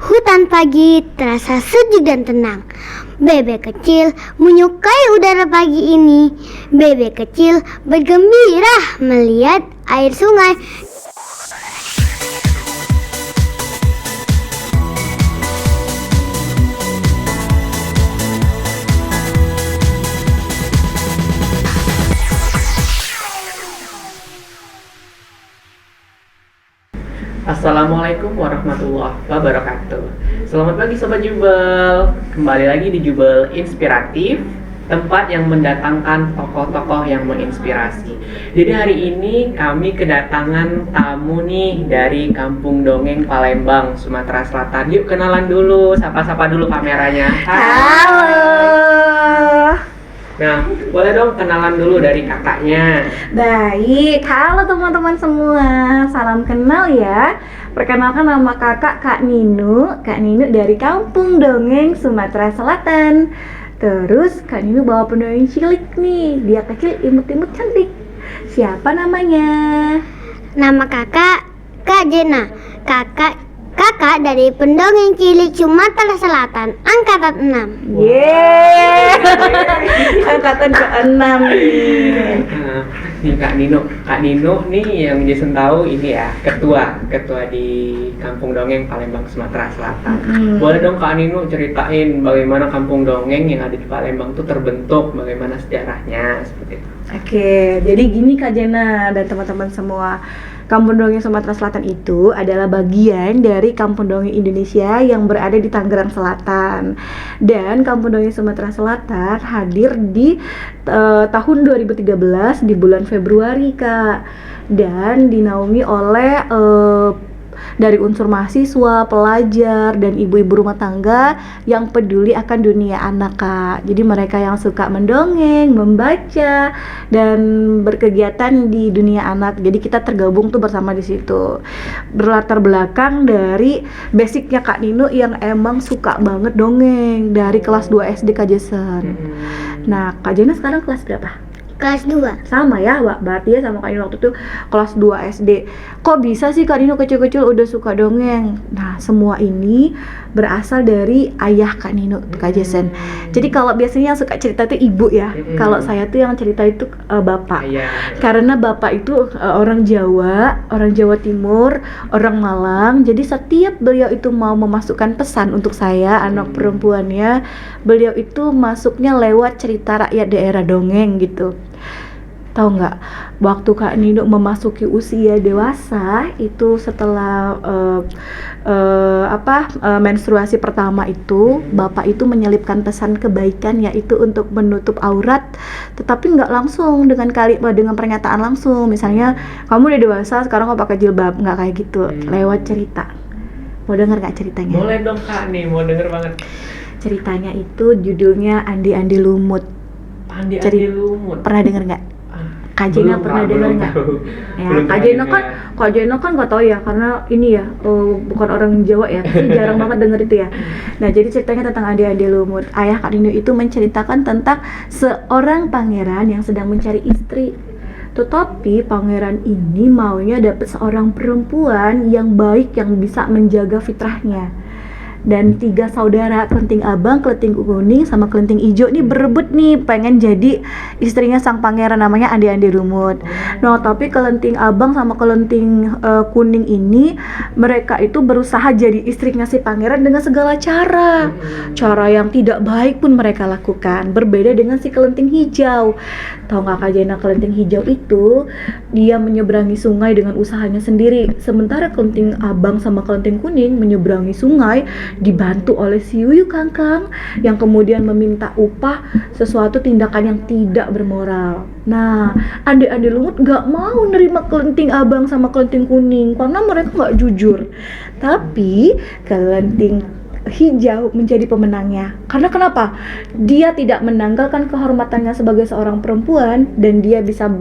Hutan pagi terasa sejuk dan tenang. Bebek kecil menyukai udara pagi ini. Bebek kecil bergembira melihat air sungai. Assalamualaikum warahmatullahi wabarakatuh. Selamat pagi Sobat Jubel. Kembali lagi di Jubel Inspiratif, tempat yang mendatangkan tokoh-tokoh yang menginspirasi. Jadi hari ini kami kedatangan tamu nih dari Kampung Dongeng Palembang, Sumatera Selatan. Yuk kenalan dulu, sapa-sapa dulu kameranya. Halo. Nah, boleh dong kenalan dulu dari kakaknya. Baik, halo teman-teman semua. Salam kenal ya. Perkenalkan nama kakak Kak Ninu. Kak Ninu dari Kampung Dongeng, Sumatera Selatan. Terus Kak Ninu bawa pendongeng cilik nih. Dia kecil, imut-imut, cantik. Siapa namanya? Nama kakak Kak Jena. Kakak dari pendongeng cilik Sumatera Selatan, angkatan 6. Yeay. Angkatan ke-6 nih. Nah, nih Kak Nino nih yang Jason tahu ini ya ketua di Kampung Dongeng Palembang Sumatera Selatan. Boleh dong Kak Nino ceritain bagaimana Kampung Dongeng yang ada di Palembang tuh terbentuk, bagaimana sejarahnya seperti itu. Oke, jadi gini Kak Jena dan teman-teman semua. Kampung Dongeng Sumatera Selatan itu adalah bagian dari Kampung Dongeng Indonesia yang berada di Tangerang Selatan. Dan Kampung Dongeng Sumatera Selatan hadir di tahun 2013 di bulan Februari, Kak. Dan dinaungi oleh dari unsur mahasiswa, pelajar, dan ibu-ibu rumah tangga yang peduli akan dunia anak, Kak. Jadi mereka yang suka mendongeng, membaca, dan berkegiatan di dunia anak. Jadi kita tergabung tuh bersama di situ. Berlatar belakang dari basicnya Kak Nino yang emang suka banget dongeng dari kelas 2 SD Kak Jason. Nah, Kak Jena sekarang kelas berapa? Kelas 2. Sama ya, berarti ya sama Kak Nino waktu itu kelas 2 SD. Kok bisa sih Kak Nino kecil-kecil udah suka dongeng? Nah, semua ini berasal dari ayah Kak Nino, Kak Jason. Jadi kalau biasanya yang suka cerita itu ibu ya. Kalau saya tuh yang cerita itu bapak. Karena bapak itu orang Jawa Timur, orang Malang. Jadi setiap beliau itu mau memasukkan pesan untuk saya, anak perempuannya, beliau itu masuknya lewat cerita rakyat daerah dongeng gitu. Tahu nggak, waktu Kak Nino memasuki usia dewasa itu setelah menstruasi pertama itu, bapak itu menyelipkan pesan kebaikan yaitu untuk menutup aurat, tetapi nggak langsung dengan pernyataan langsung, misalnya kamu udah dewasa sekarang kok pakai jilbab, nggak kayak gitu, lewat cerita. Mau denger nggak ceritanya? Boleh dong Kak nih, mau denger banget. Ceritanya itu judulnya Andi Lumut. Andi Lumut. Pernah denger nggak? Kak Jena pernah dengar nggak? Ya, Kak Jena kan nggak tahu ya, karena ini ya bukan orang Jawa ya, pasti jarang banget denger itu ya. Nah, jadi ceritanya tentang Andi Lumut. Ayah Kak Nino itu menceritakan tentang seorang pangeran yang sedang mencari istri. Tetapi pangeran ini maunya dapat seorang perempuan yang baik yang bisa menjaga fitrahnya. Dan 3 saudara, kelenting abang, kelenting kuning, sama kelenting hijau nih berebut nih pengen jadi istrinya sang pangeran, namanya Andi Lumut. Nah, tapi kelenting abang sama kelenting kuning ini mereka itu berusaha jadi istrinya si pangeran dengan segala cara yang tidak baik pun mereka lakukan. Berbeda dengan si kelenting hijau. Tahu nggak Kak Jena, kelenting hijau itu dia menyeberangi sungai dengan usahanya sendiri, sementara kelenting abang sama kelenting kuning menyeberangi sungai dibantu oleh si Yuyu Kangkang yang kemudian meminta upah sesuatu tindakan yang tidak bermoral. Nah, Andi Lumut gak mau nerima kelenting abang sama kelenting kuning karena mereka gak jujur. Tapi kelenting hijau menjadi pemenangnya. Karena kenapa? Dia tidak menanggalkan kehormatannya sebagai seorang perempuan dan dia bisa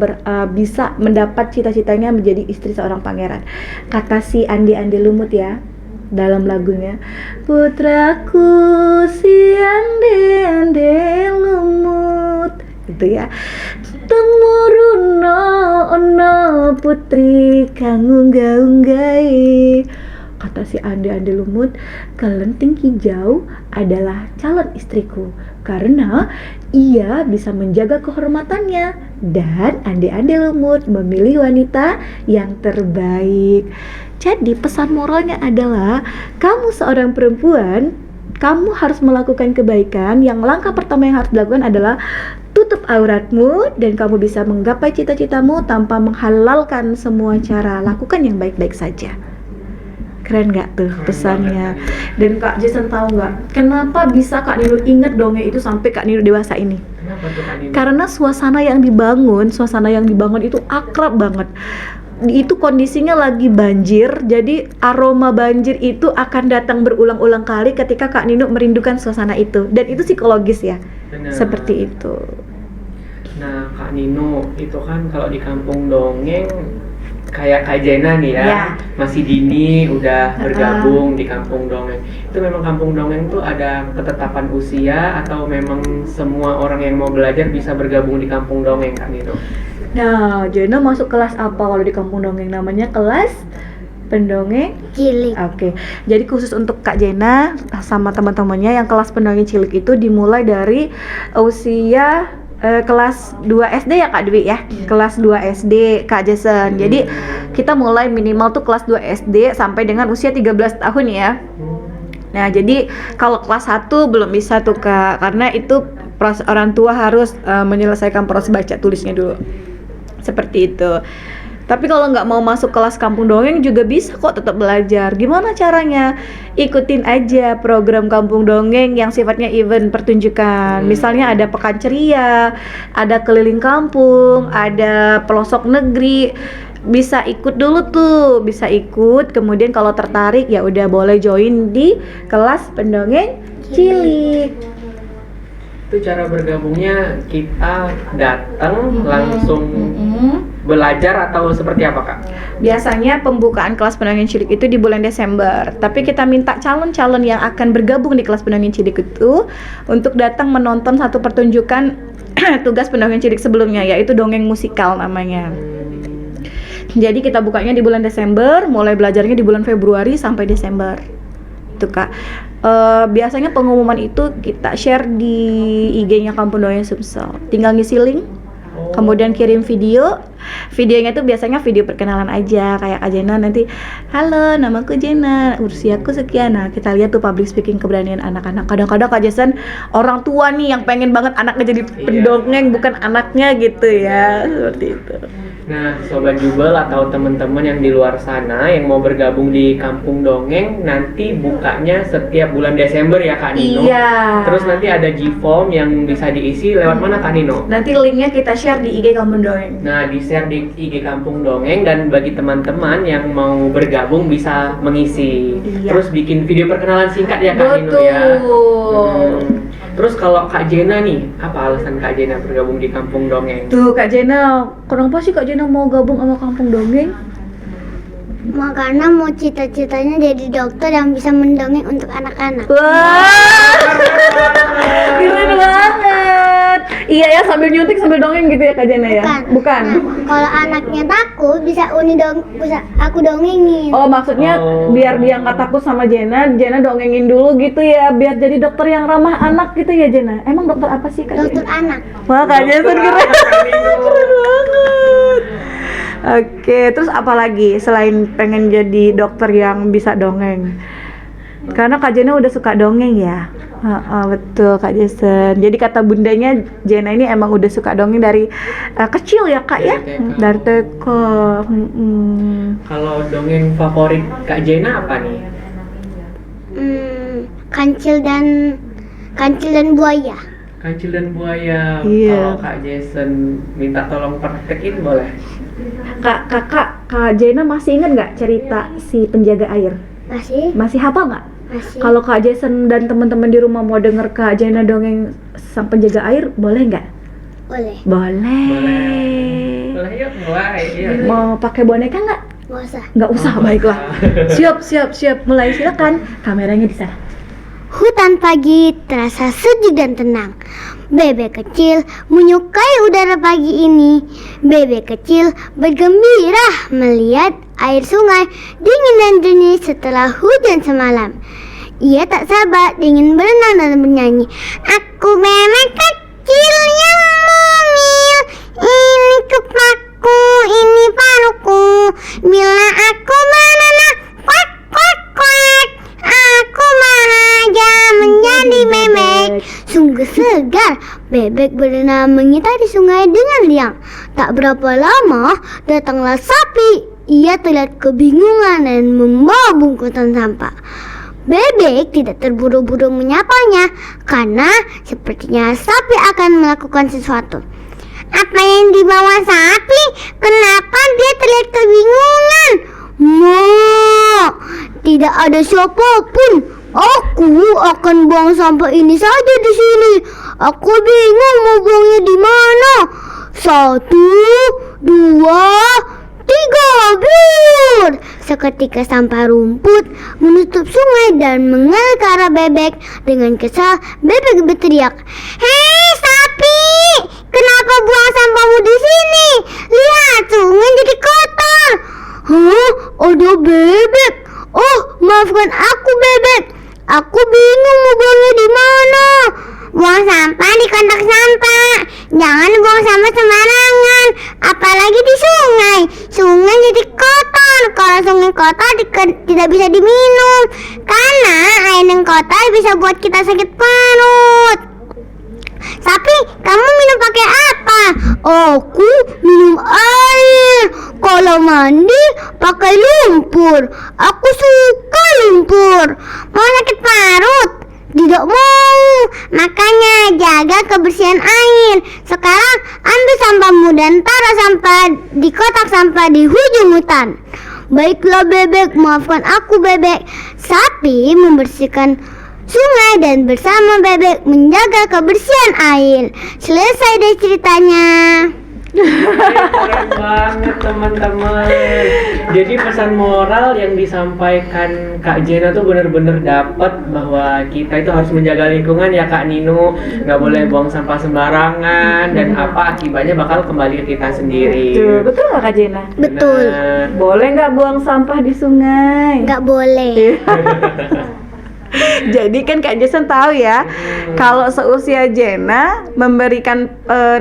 mendapat cita-citanya menjadi istri seorang pangeran. Kata si Andi Lumut ya dalam lagunya, putraku si Andi Lumut, gitu ya. Temuruna ono putri kang unggah-unggahi Kata si Ande-Ande Lumut, kelenting hijau adalah calon istriku karena ia bisa menjaga kehormatannya dan Ande-Ande Lumut memilih wanita yang terbaik. Jadi pesan moralnya adalah kamu seorang perempuan, kamu harus melakukan kebaikan. Yang langkah pertama yang harus dilakukan adalah tutup auratmu dan kamu bisa menggapai cita-citamu tanpa menghalalkan semua cara. Lakukan yang baik-baik saja. Keren gak tuh pesannya? Dan Kak Jason tahu gak kenapa bisa Kak Nino inget dongeng itu sampai Kak Nino dewasa ini? Kenapa tuh Kak Nino? Karena suasana yang dibangun itu akrab banget. Itu kondisinya lagi banjir, jadi aroma banjir itu akan datang berulang-ulang kali ketika Kak Nino merindukan suasana itu. Dan itu psikologis ya. Benar. Seperti itu. Nah, Kak Nino, itu kan kalau di kampung dongeng kayak Kak Jena nih ya, masih dini udah bergabung di kampung dongeng. Itu memang kampung dongeng tuh ada ketetapan usia atau memang semua orang yang mau belajar bisa bergabung di kampung dongeng, Kak Nino? Nah, Jena masuk kelas apa kalau di kampung dongeng? Namanya kelas pendongeng cilik. Oke. Jadi khusus untuk Kak Jena sama teman-temannya yang kelas pendongeng cilik itu dimulai dari usia kelas 2 SD ya Kak Dwi ya? Kelas 2 SD Kak Jason. Jadi kita mulai minimal tuh kelas 2 SD sampai dengan usia 13 tahun ya. Nah, jadi kalau kelas 1 belum bisa tuh Kak, karena itu orang tua harus menyelesaikan proses baca tulisnya dulu. Seperti itu. Tapi kalau nggak mau masuk kelas kampung dongeng juga bisa kok tetap belajar. Gimana caranya? Ikutin aja program kampung dongeng yang sifatnya event pertunjukan. Misalnya ada pekan ceria, ada keliling kampung, ada pelosok negeri. Bisa ikut dulu tuh, bisa ikut. Kemudian kalau tertarik ya udah boleh join di kelas pendongeng cilik. Itu cara bergabungnya kita datang langsung belajar atau seperti apa Kak? Biasanya pembukaan kelas pendongeng cilik itu di bulan Desember. Tapi kita minta calon-calon yang akan bergabung di kelas pendongeng cilik itu untuk datang menonton satu pertunjukan tugas pendongeng cilik sebelumnya, yaitu dongeng musikal namanya. Jadi kita bukanya di bulan Desember, mulai belajarnya di bulan Februari sampai Desember. Itu Kak. Biasanya pengumuman itu kita share di IG-nya Kampung Dongeng Sumsel. Tinggal ngisi link, kemudian kirim video. Videonya tuh biasanya video perkenalan aja, kayak Kak Jena nanti, halo namaku Jena, usiaku sekian. Nah kita lihat tuh public speaking keberanian anak-anak. Kadang-kadang Kak Jason orang tua nih yang pengen banget anaknya jadi pendongeng, bukan anaknya gitu ya. Seperti itu. Nah, Sobat Jubel atau teman-teman yang di luar sana yang mau bergabung di Kampung Dongeng, nanti bukanya setiap bulan Desember ya Kak Nino? Iya. Terus nanti ada G-form yang bisa diisi lewat mana Kak Nino? Nanti linknya kita share di IG Kampung Dongeng. Nah, di-share di IG Kampung Dongeng, dan bagi teman-teman yang mau bergabung bisa mengisi. Iya. Terus bikin video perkenalan singkat ya Kak Nino ya? Terus kalau Kak Jena nih, apa alasan Kak Jena bergabung di Kampung Dongeng? Tuh Kak Jena, kenapa sih Kak Jena mau gabung sama Kampung Dongeng? Karena mau cita-citanya jadi dokter yang bisa mendongeng untuk anak-anak. Wah, keren banget. Iya ya, sambil nyuntik sambil dongeng gitu ya Kak Jena ya? Bukan. Nah, kalau anaknya takut bisa bisa aku dongengin. Oh, maksudnya biar dia nggak takut sama Jena dongengin dulu gitu ya, biar jadi dokter yang ramah anak gitu ya Jena. Emang dokter apa sih Kak Dokter Jena? anak. Wah, Kak Jena keren. Keren banget. Oke, terus apa lagi selain pengen jadi dokter yang bisa dongeng? Karena Kak Jena udah suka dongeng ya. Betul Kak Jason. Jadi kata bundanya Jena ini emang udah suka dongeng dari kecil ya Kak ya? Dari TK. Kalau dongeng favorit Kak Jena apa nih? Kancil dan buaya. Kancil dan buaya. Iya. Kalau Kak Jason minta tolong praktekin boleh? Kak Jena masih ingat nggak cerita si penjaga air? Masih hafal nggak? Masih. Kalau Kak Jason dan teman-teman di rumah mau denger Kak Jena dongeng sang penjaga air, boleh nggak? Boleh. Boleh. Boleh yuk, mulai. Iya. Mau pakai boneka nggak? Nggak usah. Nggak usah, baiklah. Siap. Mulai, silakan. Kameranya di sana. Hutan pagi terasa sejuk dan tenang. Bebek kecil menyukai udara pagi ini. Bebek kecil bergembira melihat air sungai dingin dan jernih setelah hujan semalam. Ia tak sabar ingin berenang dan bernyanyi. Aku bebek kecil yang mungil, ini kepakku, ini paruku. Bila aku berenang, kuak kuak kuak, aku bahagia menjadi bebek. Sungguh segar, bebek berenang mengitari sungai dengan riang. Tak berapa lama, datanglah sapi. Ia terlihat kebingungan dan membawa bungkusan sampah. Bebek tidak terburu-buru menyapanya karena sepertinya sapi akan melakukan sesuatu. Apa yang dibawa sapi? Kenapa dia terlihat kebingungan? Tidak ada siapapun. Aku akan buang sampah ini saja di sini. Aku bingung mau buangnya di mana. 1, 2, 3, biur! Seketika sampah rumput menutup sungai dan mengalir ke arah bebek. Dengan kesal, bebek berteriak, "Hei sapi, kenapa buang sampahmu di sini? Lihat, sungai jadi kotor." "Hah? Ada bebek? Oh, maafkan aku bebek. Aku bingung mau buangnya di mana." "Buang sampah di kotak sampah. Jangan buang sampah sembarangan, apalagi di sungai. Sungai jadi kotor. Kalau sungai kotor tidak bisa diminum, karena air yang kotor bisa buat kita sakit perut." "Sapi, kamu minum pakai apa?" "Aku minum air. Kalau mandi pakai lumpur. Aku suka lumpur." "Mau sakit parut?" "Tidak mau. Makanya jaga kebersihan air. Sekarang ambil sampahmu dan taruh sampah di kotak sampah di ujung hutan." "Baiklah bebek, maafkan aku bebek." Sapi membersihkan sungai dan bersama bebek menjaga kebersihan air. Selesai deh ceritanya. Keren banget teman-teman. Jadi pesan moral yang disampaikan Kak Jena tuh bener-bener dapat bahwa kita itu harus menjaga lingkungan ya Kak Nino. Nggak boleh buang sampah sembarangan dan apa akibatnya bakal kembali ke kita sendiri. Betul nggak Kak Jena? Betul. Bener. Boleh nggak buang sampah di sungai? Nggak boleh. Jadi kan Kak Jason tahu ya, kalau seusia Jena memberikan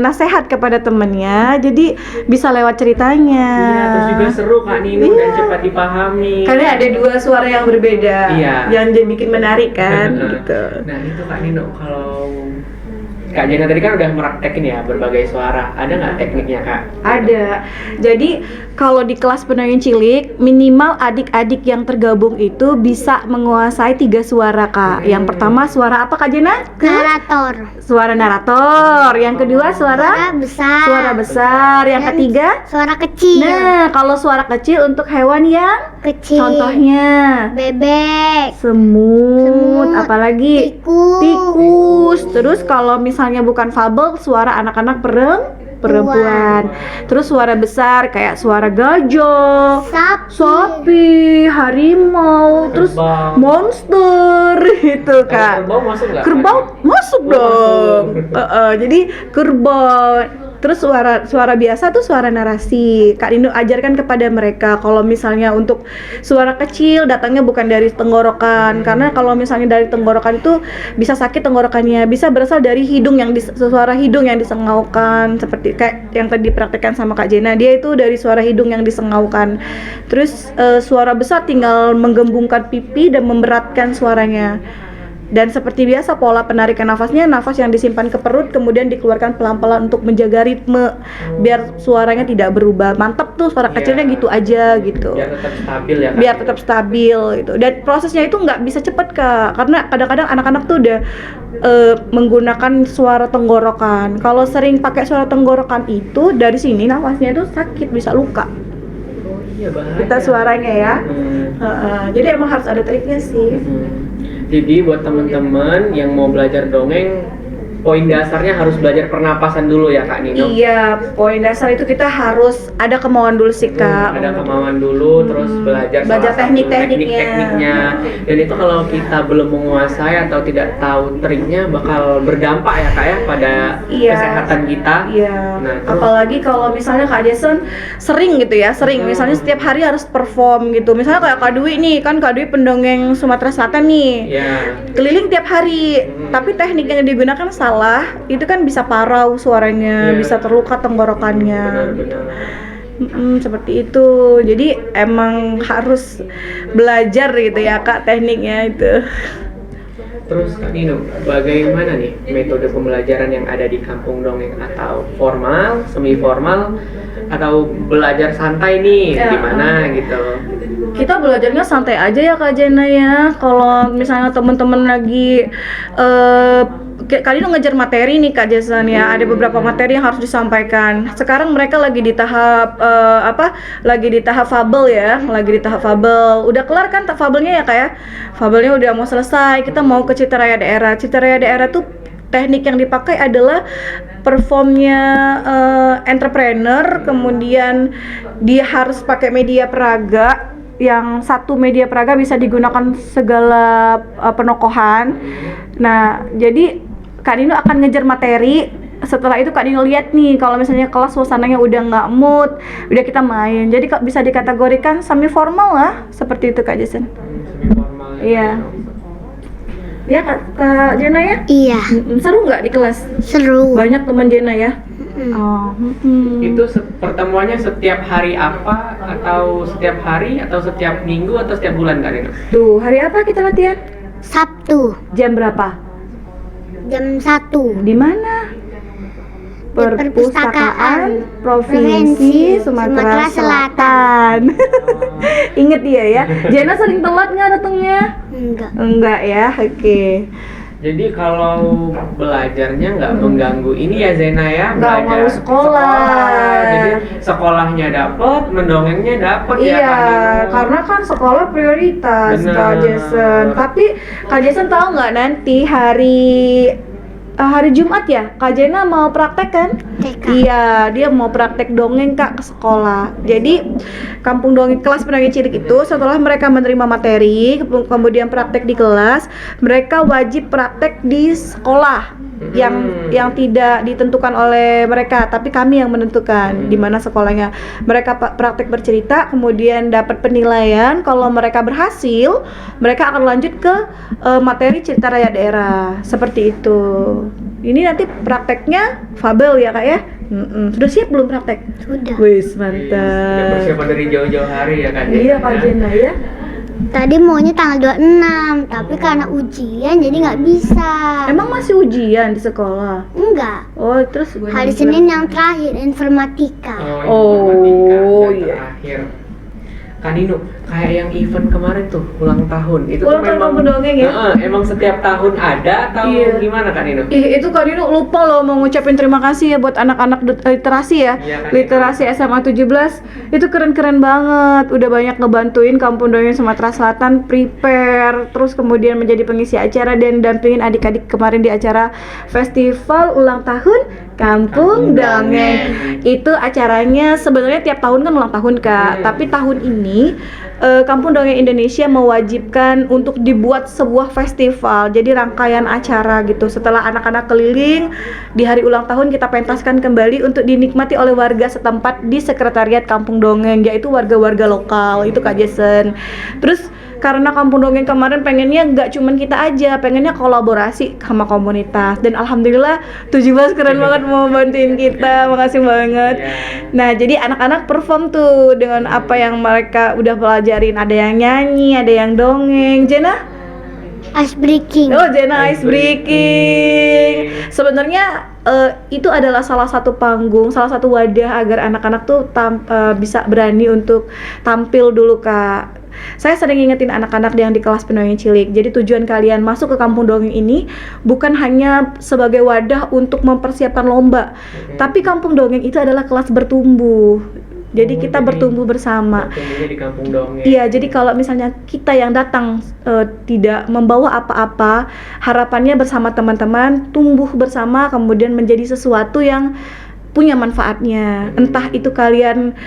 nasihat kepada temennya, jadi bisa lewat ceritanya. Iya, terus juga seru Kak Nino dan cepat dipahami. Karena ada dua suara yang berbeda, Iya. yang jadi bikin menarik kan, gitu. Nah itu Kak Nino, kalau Kak Jena tadi kan udah meraktekin ya berbagai suara. Ada nggak tekniknya Kak? Ada. Jadi kalau di kelas pendongeng cilik, minimal adik-adik yang tergabung itu bisa menguasai 3 suara Kak. Yang pertama suara apa Kak Jena? Narator. Suara narator. Yang kedua suara besar. suara besar. Yang Dan ketiga suara kecil. nah, kalau suara kecil untuk hewan yang Kecil. contohnya Bebek. semut, apalagi Tikus. Terus kalau misalnya bukan fabel, suara anak-anak perempuan. Terus suara besar kayak suara gajah, sapi, harimau, terus Kerbau. monster gitu Kak. Kerbau masuk nggak? Kerbau masuk dong. Jadi kerbau. Terus suara biasa tuh suara narasi. Kak Nino ajarkan kepada mereka kalau misalnya untuk suara kecil datangnya bukan dari tenggorokan, karena kalau misalnya dari tenggorokan itu bisa sakit tenggorokannya, bisa berasal dari hidung suara hidung yang disengaukan, seperti kayak yang tadi dipraktekkan sama Kak Jena, dia itu dari suara hidung yang disengaukan. Terus suara besar tinggal menggembungkan pipi dan memberatkan suaranya. Dan seperti biasa pola penarikan nafasnya, nafas yang disimpan ke perut kemudian dikeluarkan pelan-pelan untuk menjaga ritme biar suaranya tidak berubah. Mantap tuh suara kecilnya gitu aja gitu. Biar tetap stabil ya Kak. Biar tetap stabil gitu. Dan prosesnya itu nggak bisa cepet Kak, karena kadang-kadang anak-anak tuh udah menggunakan suara tenggorokan. Kalau sering pakai suara tenggorokan itu dari sini nafasnya itu sakit, bisa luka. Iya bahaya. Kita suaranya ya. Jadi emang harus ada triknya sih. Jadi buat teman-teman yang mau belajar dongeng, poin dasarnya harus belajar pernapasan dulu ya Kak Nino. Iya, poin dasar itu kita harus ada kemauan dulu sih Kak. Ada kemauan dulu, terus belajar salah satu teknik-tekniknya. Dan itu kalau kita belum menguasai atau tidak tahu triknya bakal berdampak ya Kak ya pada kesehatan kita. Iya. Nah, terus, apalagi kalau misalnya Kak Jason sering gitu ya, misalnya setiap hari harus perform gitu. Misalnya kayak Kak Dwi nih, kan Kak Dwi pendongeng Sumatera Selatan nih. ya. Keliling tiap hari, tapi teknik yang digunakan salah, itu kan bisa parau suaranya, Iya. bisa terluka tenggorokannya. Benar-benar. Seperti itu. Jadi emang harus belajar gitu ya Kak tekniknya itu. Terus Kak Nino, bagaimana nih metode pembelajaran yang ada di kampung dongeng, atau formal, semi formal, atau belajar santai nih, Ya. gimana gitu? Kita belajarnya santai aja ya Kak Jena ya. Kalau misalnya teman-teman lagi kali ini ngejar materi nih Kak Jason ya, ada beberapa materi yang harus disampaikan. Sekarang mereka lagi di tahap lagi di tahap fabel ya, lagi di tahap fabel. Udah kelar kan fabelnya ya Kak ya? Fabelnya udah mau selesai. Kita mau ke Cita Raya Daerah. Cita Raya Daerah tuh teknik yang dipakai adalah performnya entrepreneur, kemudian dia harus pakai media peraga, yang satu media peraga bisa digunakan segala penokohan. Nah, jadi Kak Dino akan ngejar materi. Setelah itu Kak Dino lihat nih, kalau misalnya kelas suasananya udah nggak mood, udah kita main. Jadi bisa dikategorikan semi formal lah, seperti itu Kak Jason. Semi formal. Iya. Ya Kak Jena ya? Iya, Seru nggak di kelas? seru. Banyak teman Jena ya? Oh, Itu pertemuannya setiap hari apa, atau setiap hari, atau setiap minggu, atau setiap bulan Kak Nino? Tuh, hari apa kita latihan? Sabtu Jam berapa? jam 1 Di mana? Perpustakaan Provinsi Sumatera Selatan. Ingat dia ya. Jena sering telat nggak datangnya? Enggak. Enggak ya, oke. Jadi kalau belajarnya nggak mengganggu ini ya Zena ya, Nggak belajar mau sekolah. Jadi sekolahnya dapat, mendongengnya dapat ya Iya, Kak Nino. karena kan sekolah prioritas Bener. Kak Jason. Tapi Kak Jason tahu nggak nanti hari Jumat ya, Kak Jena mau praktek kan? TK. Iya, dia mau praktek dongeng Kak ke sekolah. Jadi kampung dongeng kelas pendongeng cilik itu setelah mereka menerima materi, kemudian praktek di kelas, mereka wajib praktek di sekolah yang tidak ditentukan oleh mereka, tapi kami yang menentukan di mana sekolahnya. Mereka praktek bercerita, kemudian dapat penilaian. Kalau mereka berhasil, mereka akan lanjut ke materi Cita Raya Daerah. Seperti itu. Ini nanti prakteknya fabel ya Kak ya? Sudah siap belum praktek? Sudah. Wis, Udah mantap. persiapan dari jauh-jauh hari ya Kak Nino. Iya Kak Jena ya. Tadi maunya tanggal 26, tapi karena ujian jadi nggak bisa. Emang masih ujian di sekolah? Enggak. Oh, terus Hari Senin yang terakhir informatika. Oh, informatika Oh, dan iya. terakhir. Kak Nino, kayak yang event kemarin tuh ulang tahun itu Ulang tuh tahun memang kampung dongeng ya? emang setiap tahun ada atau Iya. gimana Kak Nino? Itu Kak Dino lupa loh mau ngucapin terima kasih ya buat anak-anak literasi ya. Iya, Kak Literasi SMA 17 itu keren-keren banget. Udah banyak ngebantuin Kampung Dongeng Sumatera Selatan prepare, terus kemudian menjadi pengisi acara dan dampingin adik-adik kemarin di acara festival ulang tahun Kampung Dongeng. Itu acaranya sebenarnya tiap tahun kan ulang tahun Kak, tapi tahun ini Kampung Dongeng Indonesia mewajibkan untuk dibuat sebuah festival, jadi rangkaian acara gitu. Setelah anak-anak keliling di hari ulang tahun, kita pentaskan kembali untuk dinikmati oleh warga setempat di sekretariat Kampung Dongeng, yaitu warga-warga lokal. Itu Kak Jason. Terus karena Kampung Dongeng kemarin pengennya nggak cuman kita aja, pengennya kolaborasi sama komunitas, dan alhamdulillah 17 keren banget mau bantuin kita, makasih banget. Nah, jadi anak-anak perform tuh dengan apa yang mereka udah pelajarin, ada yang nyanyi, ada yang dongeng. Jena? Ice breaking. Oh, Jena ice breaking. Sebenarnya itu adalah salah satu panggung, salah satu wadah agar anak-anak tuh bisa berani untuk tampil dulu Kak. Saya sering ingetin anak-anak yang di kelas pendongeng cilik. Jadi tujuan kalian masuk ke Kampung Dongeng ini bukan hanya sebagai wadah untuk mempersiapkan lomba, tapi Kampung Dongeng itu adalah kelas bertumbuh. Jadi Oh, kita jadi bertumbuh bersama. Bertumbuhnya di kampung dongeng. Iya, jadi kalau misalnya kita yang datang tidak membawa apa-apa, harapannya bersama teman-teman tumbuh bersama kemudian menjadi sesuatu yang punya manfaatnya. Entah itu kalian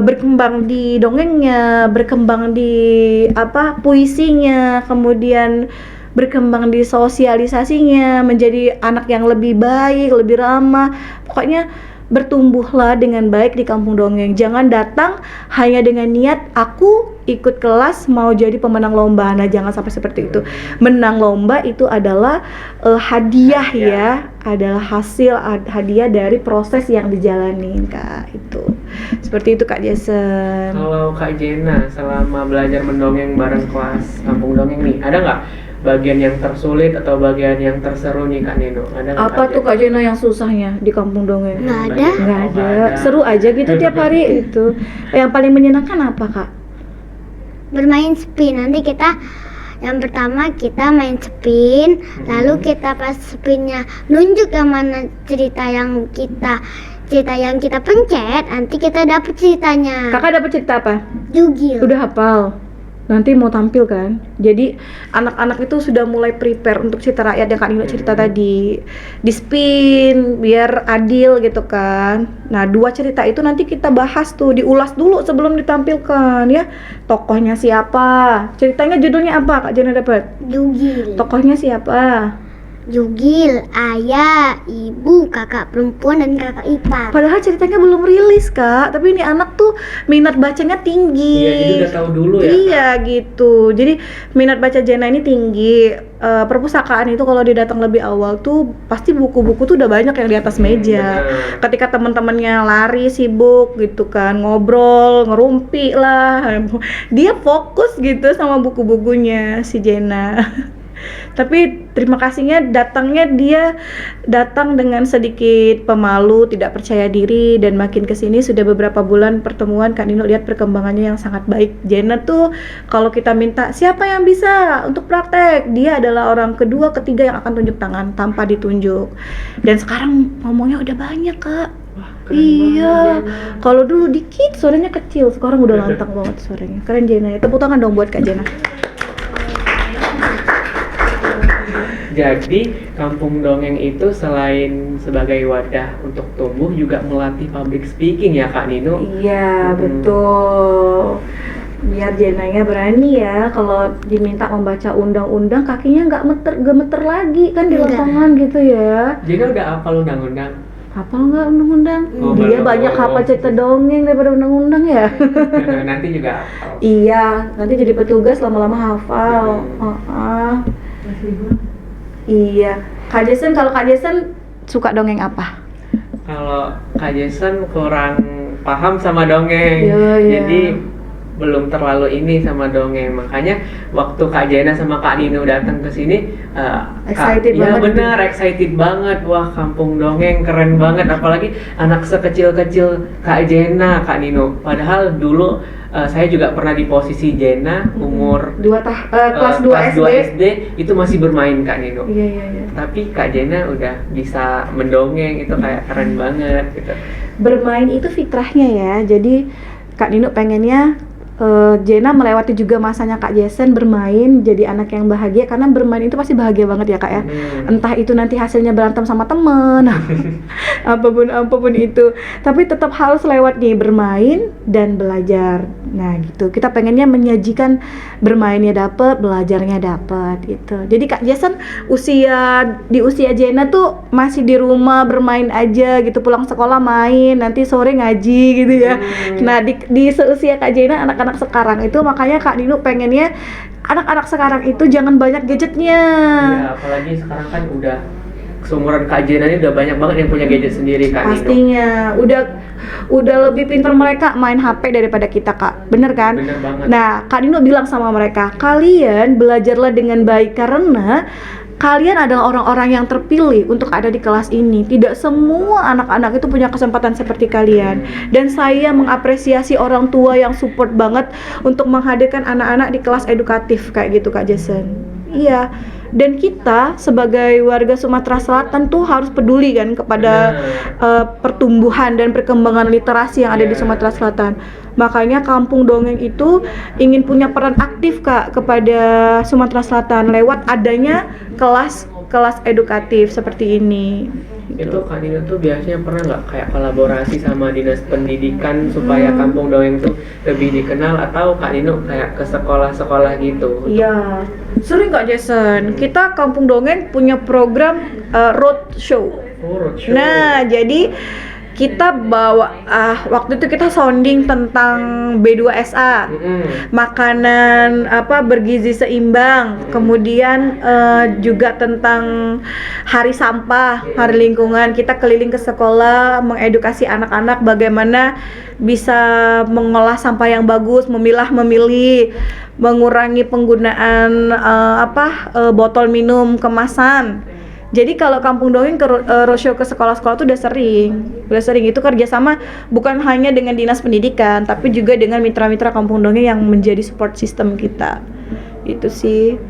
berkembang di dongengnya, berkembang di puisinya, kemudian berkembang di sosialisasinya, menjadi anak yang lebih baik, lebih ramah. Pokoknya bertumbuhlah dengan baik di kampung dongeng. Jangan datang hanya dengan niat aku ikut kelas mau jadi pemenang lomba. Nah, jangan sampai seperti itu. Menang lomba itu adalah hadiah ya, adalah hasil hadiah dari proses yang dijalanin, Kak. Itu. Seperti itu, Kak Jason. Kalau Kak Jena selama belajar mendongeng bareng kelas kampung dongeng nih, ada nggak bagian yang tersulit atau bagian yang terseru nih Kak Nino? Ada nggak, Apa tuh Kak Jena yang susahnya di kampung dongeng? Nggak ada. Nggak ada. Seru aja gitu tiap hari itu. Yang paling menyenangkan apa, Kak? Bermain spin. Nanti kita yang pertama kita main spin, lalu kita pas spinnya nunjuk yang mana cerita yang kita pencet, nanti kita dapet ceritanya. Kakak dapat cerita apa? Jugil. Udah hafal. Nanti mau tampil kan. Jadi anak-anak itu sudah mulai prepare untuk cerita rakyat yang Kak Nino cerita tadi. Di spin biar adil gitu kan. Nah, 2 cerita itu nanti kita bahas tuh, diulas dulu sebelum ditampilkan ya. Tokohnya siapa? Ceritanya judulnya apa Kak Jana dapat? Jugil. Tokohnya siapa? Jugil, ayah, ibu, kakak perempuan dan kakak ipar. Padahal ceritanya belum rilis, Kak. Tapi ini anak tuh minat bacanya tinggi. Iya, jadi udah tahu dulu ya. Iya gitu. Jadi minat baca Jena ini tinggi. Perpustakaan itu kalau dia datang lebih awal tuh pasti buku-buku tuh udah banyak yang di atas meja. Bener. Ketika teman-temannya lari sibuk gitu kan, ngobrol, ngerumpi lah. Dia fokus gitu sama buku-bukunya si Jena. Tapi terima kasihnya dia datang dengan sedikit pemalu, tidak percaya diri, dan makin kesini sudah beberapa bulan pertemuan Kak Nino lihat perkembangannya yang sangat baik. Jena tuh kalau kita minta siapa yang bisa untuk praktek, dia adalah orang kedua, ketiga yang akan tunjuk tangan tanpa ditunjuk. Dan sekarang ngomongnya udah banyak, Kak. Keren Iya, banget, Jena. kalau dulu dikit suaranya kecil, sekarang udah lantang banget suaranya. Keren Jena ya, tepuk tangan dong buat Kak Jena. Jadi kampung dongeng itu selain sebagai wadah untuk tumbuh juga melatih public speaking ya Kak Nino? Iya, betul. Biar Jenanya berani ya, kalau diminta membaca undang-undang kakinya nggak gemeter lagi kan di Enggak. lapangan gitu ya. Jena udah hafal undang-undang? Hafal nggak undang-undang? Oh, Dia belum. banyak hafal cerita dongeng daripada undang-undang ya. Nanti juga hafal. Iya, nanti jadi petugas lama-lama hafal. Iya, Kak Jason, kalau Kak Jason suka dongeng apa? Kalau Kak Jason kurang paham sama dongeng, Iya. jadi belum terlalu ini sama dongeng. Makanya waktu Kak Jena sama Kak Nino datang ke sini, Excited ya banget. benar, excited banget. Wah, kampung dongeng keren banget. Apalagi anak sekecil-kecil Kak Jena, Kak Nino. Padahal dulu saya juga pernah di posisi Jena, umur kelas 2 2 SD. SD itu masih bermain Kak Nino. Iya. Tapi Kak Jena udah bisa mendongeng, itu kayak keren banget gitu. Bermain itu fitrahnya ya. Jadi Kak Nino pengennya Jena melewati juga masanya Kak Jason bermain jadi anak yang bahagia, karena bermain itu pasti bahagia banget ya Kak ya. Entah itu nanti hasilnya berantem sama temen apapun itu, tapi tetap harus lewat nih bermain dan belajar. Nah gitu, kita pengennya menyajikan bermainnya dapet, belajarnya dapet gitu. Jadi Kak Jason di usia Jena tuh masih di rumah bermain aja gitu, pulang sekolah main, nanti sore ngaji gitu ya. Nah di seusia Kak Jena, anak-anak sekarang itu, makanya Kak Nino pengennya anak-anak sekarang itu jangan banyak gadgetnya. Iya, apalagi sekarang kan udah seumuran Kak Jena ini udah banyak banget yang punya gadget sendiri Kak Nino. Pastinya udah lebih pintar mereka main HP daripada kita Kak, bener kan? Bener banget. Nah Kak Nino bilang sama mereka, kalian belajarlah dengan baik karena kalian adalah orang-orang yang terpilih untuk ada di kelas ini. Tidak semua anak-anak itu punya kesempatan seperti kalian. Dan saya mengapresiasi orang tua yang support banget untuk menghadirkan anak-anak di kelas edukatif kayak gitu Kak Jason. Iya. Dan kita sebagai warga Sumatera Selatan tuh harus peduli kan kepada pertumbuhan dan perkembangan literasi yang ada di Sumatera Selatan. Makanya Kampung Dongeng itu ingin punya peran aktif Kak kepada Sumatera Selatan lewat adanya kelas edukatif seperti ini. Itu Kak Nino tuh biasanya pernah nggak kayak kolaborasi sama dinas pendidikan supaya Kampung Dongeng tuh lebih dikenal, atau Kak Nino kayak ke sekolah-sekolah gitu? Iya, sering Kak Jason. Kita Kampung Dongeng punya program road show. Oh, roadshow. Nah, jadi kita bawa waktu itu kita sounding tentang B2SA, makanan bergizi seimbang, kemudian juga tentang hari sampah, hari lingkungan. Kita keliling ke sekolah mengedukasi anak-anak bagaimana bisa mengolah sampah yang bagus, memilih, mengurangi penggunaan botol minum kemasan. Jadi kalau Kampung Dongeng ke roadshow ke sekolah-sekolah itu udah sering itu kerjasama bukan hanya dengan dinas pendidikan, tapi juga dengan mitra-mitra Kampung Dongeng yang menjadi support system kita. Itu sih.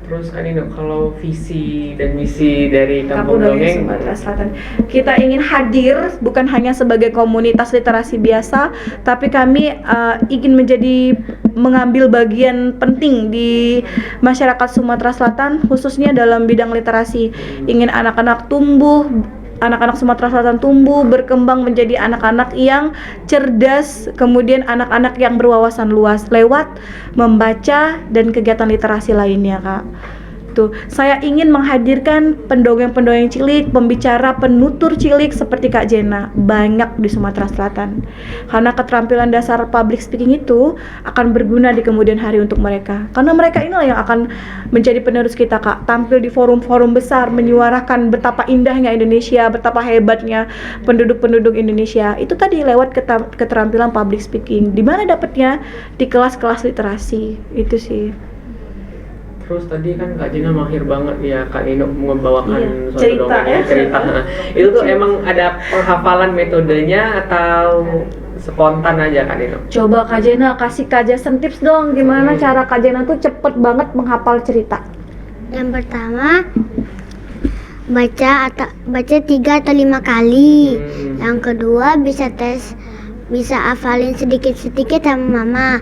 Terus Kak Nino, kalau visi dan misi dari Kampung Kampung Dongeng Dongeng, Sumatera Selatan, kita ingin hadir bukan hanya sebagai komunitas literasi biasa, tapi kami ingin mengambil bagian penting di masyarakat Sumatera Selatan, khususnya dalam bidang literasi. Ingin anak-anak Sumatera Selatan tumbuh, berkembang menjadi anak-anak yang cerdas, kemudian anak-anak yang berwawasan luas lewat membaca dan kegiatan literasi lainnya, Kak. Tuh, saya ingin menghadirkan pendongeng-pendongeng cilik, pembicara, penutur cilik seperti Kak Jena, banyak di Sumatera Selatan. Karena keterampilan dasar public speaking itu akan berguna di kemudian hari untuk mereka. Karena mereka inilah yang akan menjadi penerus kita, Kak. Tampil di forum-forum besar, menyuarakan betapa indahnya Indonesia, betapa hebatnya penduduk-penduduk Indonesia. Itu tadi lewat keterampilan public speaking. Di mana dapatnya? Di kelas-kelas literasi. Itu sih. terus tadi kan Kak Jena mahir banget ya Kak Nino membawakan suatu cerita, dongeng cerita. Itu tuh emang ada penghafalan metodenya atau spontan aja Kak Nino? Coba Kak Jena kasih Kak Jason tips dong, gimana cara Kak Jena tuh cepet banget menghafal cerita. Yang pertama, baca 3 atau 5 kali. Yang kedua bisa hafalin sedikit-sedikit sama mama.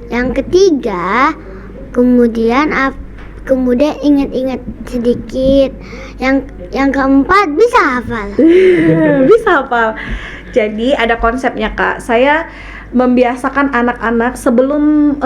Yang ketiga, kemudian ingat-ingat sedikit. Yang keempat bisa hafal. Bisa hafal. Jadi ada konsepnya Kak. Saya membiasakan anak-anak sebelum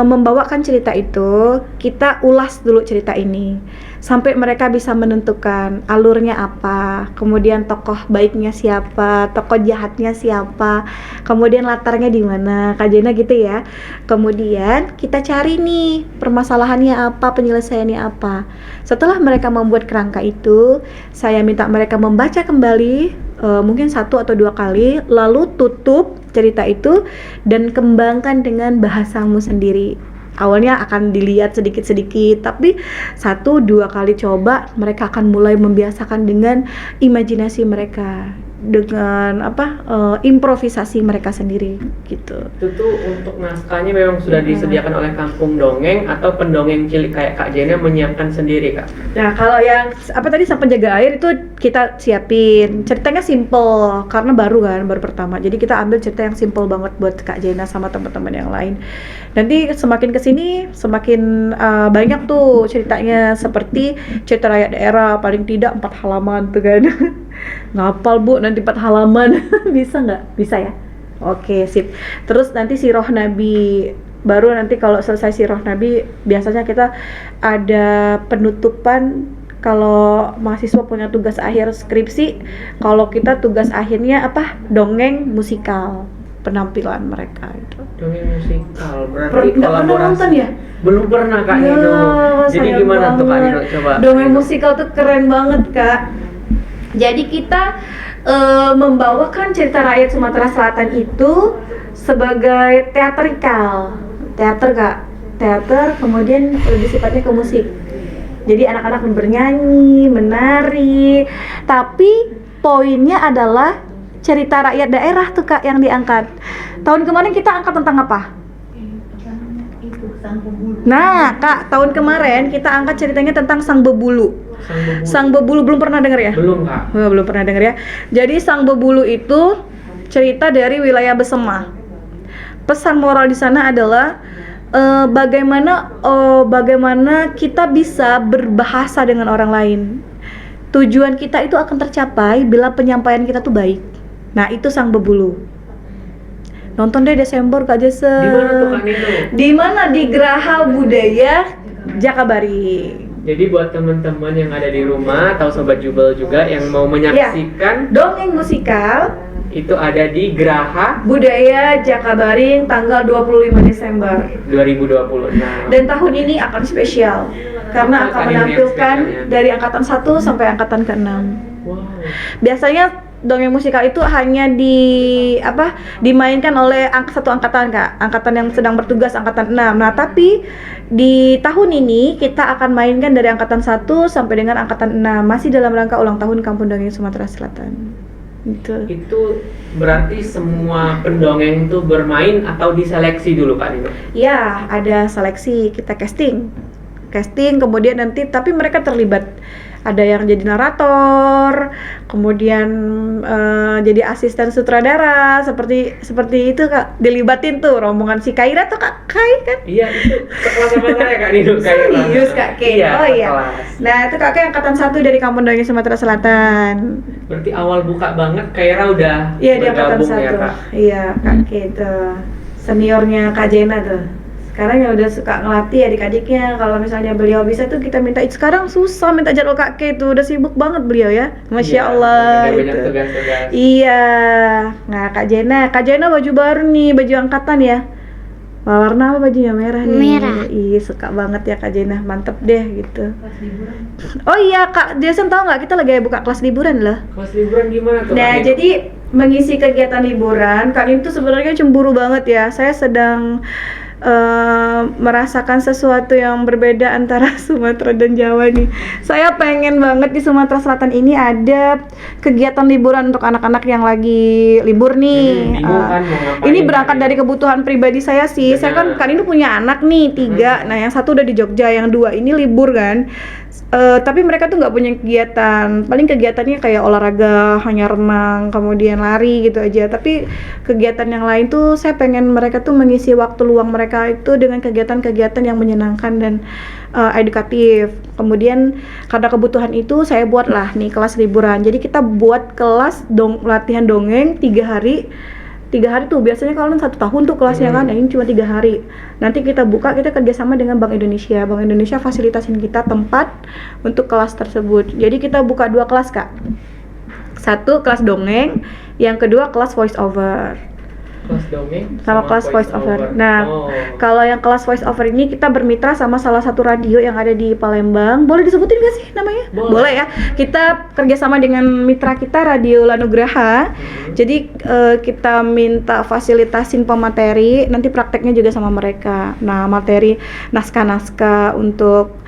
membawakan cerita itu, kita ulas dulu cerita ini sampai mereka bisa menentukan alurnya apa, kemudian tokoh baiknya siapa, tokoh jahatnya siapa, kemudian latarnya di mana, Kak Jena gitu ya. Kemudian kita cari nih permasalahannya apa, penyelesaiannya apa. Setelah mereka membuat kerangka itu, saya minta mereka membaca kembali mungkin 1 atau 2 kali, lalu tutup cerita itu dan kembangkan dengan bahasamu sendiri. Awalnya akan dilihat sedikit-sedikit, tapi 1-2 kali coba, mereka akan mulai membiasakan dengan imajinasi mereka, dengan improvisasi mereka sendiri gitu. Itu tuh untuk naskahnya memang sudah disediakan oleh Kampung Dongeng atau pendongeng cilik kayak Kak Jena menyiapkan sendiri Kak? Nah kalau yang Sang Penjaga Air itu kita siapin, ceritanya simple karena baru pertama, jadi kita ambil cerita yang simple banget buat Kak Jena sama teman-teman yang lain. Nanti semakin kesini semakin banyak tuh ceritanya, seperti cerita rakyat daerah paling tidak 4 halaman tuh kan. Ngapal Bu nanti 4 halaman. Bisa nggak? Bisa ya? Oke sip. Terus nanti Sirah Nabi, baru nanti kalau selesai Sirah Nabi biasanya kita ada penutupan. Kalau mahasiswa punya tugas akhir skripsi, kalau kita tugas akhirnya dongeng musikal, penampilan mereka itu. Dongeng musikal berarti Nggak pernah nonton ya? Belum pernah Kak Nino. Jadi gimana tuh Kak Nino, coba? Dongeng musikal tuh keren banget Kak. Jadi kita membawakan cerita rakyat Sumatera Selatan itu sebagai teatrikal, teater kemudian lebih sifatnya ke musik. Jadi anak-anak bernyanyi, menari, tapi poinnya adalah cerita rakyat daerah tuh Kak yang diangkat. Tahun kemarin kita angkat tentang apa? Nah, Kak, tahun kemarin kita angkat ceritanya tentang Sang Bebulu. Sang Bebulu belum pernah dengar ya? Belum, Kak. Oh, belum pernah dengar ya. Jadi Sang Bebulu itu cerita dari wilayah Besema. Pesan moral di sana adalah bagaimana kita bisa berbahasa dengan orang lain. Tujuan kita itu akan tercapai bila penyampaian kita tuh baik. Nah, itu Sang Bebulu. Nonton deh Desember Kak Jese. Di mana tuh Kak Nino? Di mana? Di Geraha Budaya Jakabaring. Jadi buat teman-teman yang ada di rumah atau sobat Jubel juga yang mau menyaksikan dongeng musikal itu ada di Geraha Budaya Jakabaring tanggal 25 Desember 2020. Nah, dan tahun ini akan spesial karena akan menampilkan dari angkatan 1 sampai angkatan ke-6. wow. Biasanya dongeng musikal itu hanya dimainkan oleh satu angkatan Kak, angkatan yang sedang bertugas angkatan 6. Nah, tapi di tahun ini kita akan mainkan dari angkatan 1 sampai dengan angkatan 6, masih dalam rangka ulang tahun Kampung Dongeng Sumatera Selatan. Gitu. Itu berarti semua pendongeng itu bermain atau diseleksi dulu Kak Nino? Ya, ada seleksi, kita casting kemudian nanti tapi mereka terlibat. Ada yang jadi narator, kemudian jadi asisten sutradara, seperti itu Kak. Dilibatin tuh rombongan si Kaira tuh Kak Kai kan? Iya, itu kelas apa saya Kak Nino? Serius Kak Kai? Iya, Oh iya. kelas. Nah, itu Kak Kai angkatan 1 dari Kampung Dongeng Sumatera Selatan. Berarti awal buka banget Kaira udah Iya, di angkatan bergabung 1. ya Kak? Iya, Kak Kai itu seniornya Kak Jena tuh. Sekarang yang udah suka ngelatih adik-adiknya, kalau misalnya beliau bisa tuh kita minta. Sekarang susah minta jadwal Kak K tuh, udah sibuk banget beliau ya, Masya Allah banyak gitu. tugas-tugas. Iya. Nah, Kak Jena baju baru nih, baju angkatan ya. Warna apa bajunya? Merah nih. Merah. Iya, suka banget ya Kak Jena, mantep deh gitu. Oh iya Kak Jason, tahu nggak kita lagi buka kelas liburan loh. Kelas liburan gimana tuh? Nah, Kak Nino? jadi mengisi kegiatan liburan, Kak Nin tuh sebenarnya cemburu banget ya. Saya sedang merasakan sesuatu yang berbeda antara Sumatera dan Jawa nih. Saya pengen banget di Sumatera Selatan ini ada kegiatan liburan untuk anak-anak yang lagi libur nih. Bingung kan mau ngapain Ini berangkat tadi? dari kebutuhan pribadi saya sih. Saya kan Benar. Kak Nin tuh punya anak nih 3. Nah, yang satu udah di Jogja, yang 2 ini libur kan. Tapi mereka tuh nggak punya kegiatan, paling kegiatannya kayak olahraga, hanya renang, kemudian lari gitu aja. Tapi kegiatan yang lain tuh saya pengen mereka tuh mengisi waktu luang mereka itu dengan kegiatan-kegiatan yang menyenangkan dan edukatif. Kemudian karena kebutuhan itu saya buatlah nih kelas liburan. Jadi kita buat kelas latihan dongeng 3 hari. 3 hari tuh biasanya kalau 1 tahun tuh kelasnya kan, ini cuma 3 hari. Nanti kita kerjasama dengan Bank Indonesia. Bank Indonesia fasilitasin kita tempat untuk kelas tersebut. Jadi kita buka 2 kelas Kak. 1 kelas dongeng, yang kedua kelas voice over. Kelas dongeng Sama kelas voice over. Nah, Oh. kalau yang kelas voice over ini kita bermitra sama salah satu radio yang ada di Palembang. Boleh disebutin gak sih namanya? Boleh. Ya. Kita kerjasama dengan mitra kita Radio Lanugraha. Jadi kita minta fasilitasin pemateri, nanti prakteknya juga sama mereka. Nah, materi naskah-naskah untuk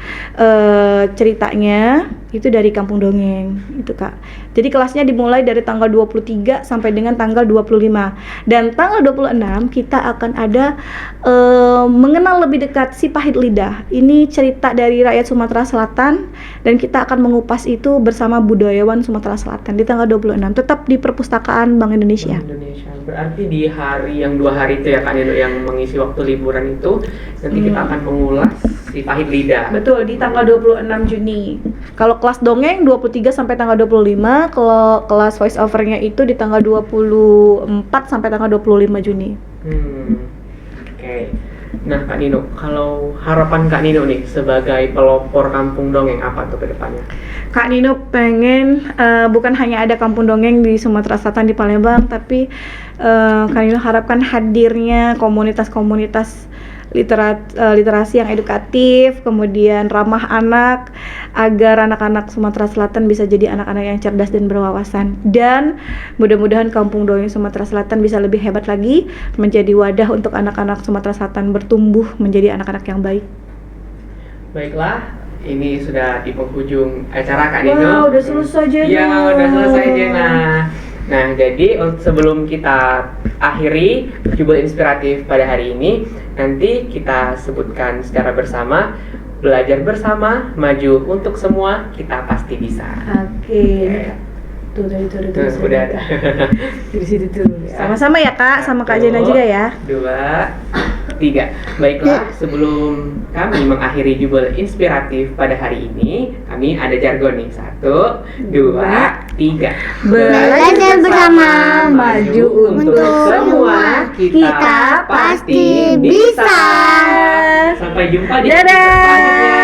ceritanya itu dari Kampung Dongeng itu Kak. Jadi kelasnya dimulai dari tanggal 23 sampai dengan tanggal 25. Dan tanggal 26 kita akan ada mengenal lebih dekat si Pahit Lidah. Ini cerita dari rakyat Sumatera Selatan dan kita akan mengupas itu bersama budayawan Sumatera Selatan di tanggal 26. Tetap di perpustakaan Bank Indonesia. Indonesia. Berarti di hari yang 2 hari itu ya Kak Nino yang mengisi waktu liburan itu nanti kita akan mengulas si Pahit Lidah. Betul, di tanggal 26 Juni. Kalau kelas dongeng 23 sampai tanggal 25, kalau kelas voice overnya itu di tanggal 24 sampai tanggal 25 Juni. Oke. Nah Kak Nino, kalau harapan Kak Nino nih sebagai pelopor kampung dongeng apa tuh ke depannya? Kak Nino pengen bukan hanya ada kampung dongeng di Sumatera Selatan di Palembang, tapi Kak Nino harapkan hadirnya komunitas-komunitas literasi yang edukatif, kemudian ramah anak, agar anak-anak Sumatera Selatan bisa jadi anak-anak yang cerdas dan berwawasan. Dan mudah-mudahan kampung dongeng Sumatera Selatan bisa lebih hebat lagi, menjadi wadah untuk anak-anak Sumatera Selatan bertumbuh menjadi anak-anak yang baik. Baiklah, ini sudah di penghujung acara Kak Nino. Wow, udah selesai Jena. Iya, udah selesai Jena. Nah, jadi sebelum kita akhiri Jubel Inspiratif pada hari ini, Nanti kita sebutkan secara bersama. Belajar bersama, maju untuk semua, kita pasti bisa. Oke. Tuh, Udah ada. Di situ tuh. Sama-sama ya Kak, sama Kak Jena juga ya. 2, 3. Baiklah, sebelum kami mengakhiri jubel inspiratif pada hari ini, kami ada jargon nih. 1, 2, 3. Belajar bersama, maju untuk semua, kita pasti bisa. Sampai jumpa di Dadah. episode selanjutnya.